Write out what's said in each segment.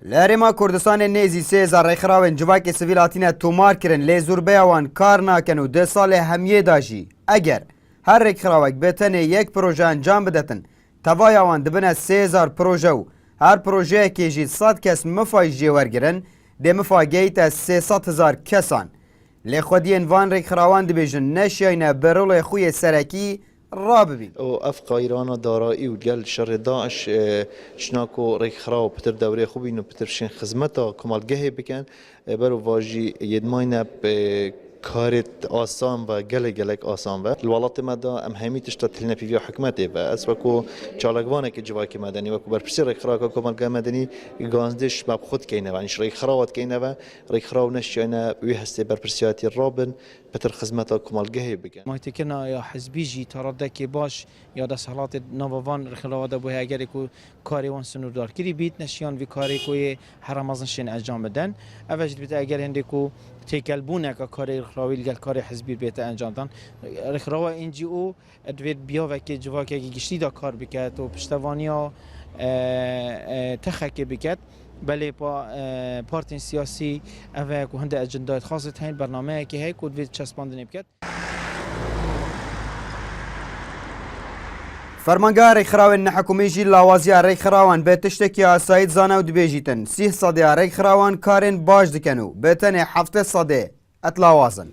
لهرما کردستان نیزی 3000 ریخراون جواک سویل هاتینه تومار کرن لی زوربیاوان کار ناکن و 2 سال همیه داجی اگر هر ریخراوک بتنه یک پروژه انجام بدتن توایاوان دبنه 3000 پروژه و هر پروژه که جی 100 کس مفای جیورگرن ده مفاگیه تا 300,000 کسان لی خودین وان ریخراوان دبیجن نشینه برول خوی سرکی راببین او افقا ایران دارایی و گل شر داعش شناکو ریک خراو پتر دوره خوبی نو پتر شین خدمتا کمالگه بکن برو واجی یدماینه کارت آسان و گلک آسان و الولات مدا ام همی تشتا تلنا پیویا حکمته و اس وکو چالگوانه که جواکی مدنی وکو برپرسی ریک خراو کمالگه مدنی گانزدش مب خود کینه و انش ریک خراوات کینه و ریک خراو نشینه وی هسته برپرسیاتی رابن پتر خدمتا کمالگه بکن مایتکنا یا حزبی جی تراده که باش یا دست حالات نووان خلاواده بوه اگر کو کاری وان سنوردار کری بیت نشیان وی کاری کوی هرمازن شین انجام بدن اوجد بیت اگر هنده کو تکلبونه که کاری رخراوی گل کاری حزبی بیت انجام دن رخراوا انجی او ادوید بیا و که جوا که گشتی دا کار بکت و پشتوانیا تخک بکت بله با پارتی سیاسی اوه کو هنده اجندات خاصه هین برنامه که هی کود وید چسباندنی بکت فرمانگار ریخراون حکومی جی لاوازی ریخراون به تشتکی آسایید زانه و دبیجیتن 30 صده ریخراون کارن باش دکنو بتنه 7 صده اتلاوازن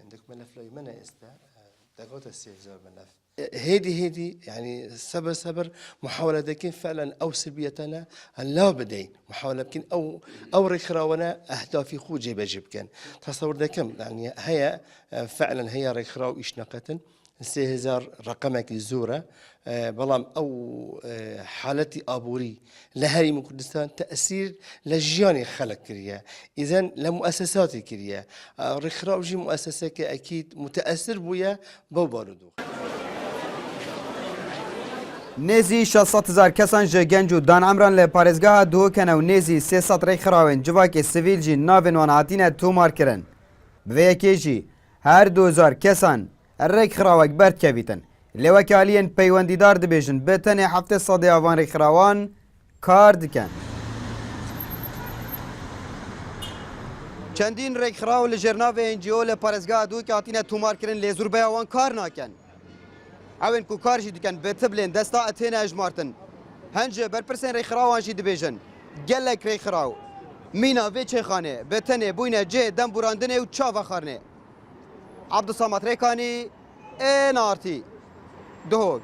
عندك ملف ليمنة استا دقوت السيزار ملف هيدي يعني صبر محاولة دكين فعلا أو سلبيتنا لا بدين محاولة بكين أو ريخراونا أهدافي خو جيب كان تصور دكم يعني هي فعلا هي ريخراو إشناقة 3000 رقمك الزورة بلام أو حالتي أبوري لهري من كردستان تأثير لجياني خلق كريا إذن لمؤسساتي كريا رخراو جي مؤسسة أكيد متأثر بويا بوباردو نزی 600,000 کسان جه گنج و دان عمران لی پارێزگاها دووکەنە و نێزی 300 ڕێکخراوێن جوواکێ سڤیل جی ناوێن وان هاتینە تۆمار کردن بەvê یەکێژی هەر 2000 کەسان ڕێکخراوەک بەردکەویتن لێوەکە عالیەن پەیوەندیدار دەبێژن بێتەنێ 7 سەدەی ئاوان ڕێکخراوان کار دکەن چەندین ڕێکخراو لە ژێرناوێ NGO لە پارێزگاها دووکە هاتینە تۆمارکردن لێ زۆربەی ئەوان کار ناکەن ئەوێن کو کارژی دکەن بێتە بڵێن دەستا ئەتێنە ئەژمارتن هەنجێ بەرپرسێن ڕێکخراوانژی دەبێژن gelek rêxiraw mîna vê çêxanê bi tenê bûyne cê dem bûrandinê û çava xarnê Abdusamat Rêkanî ên artî Duhok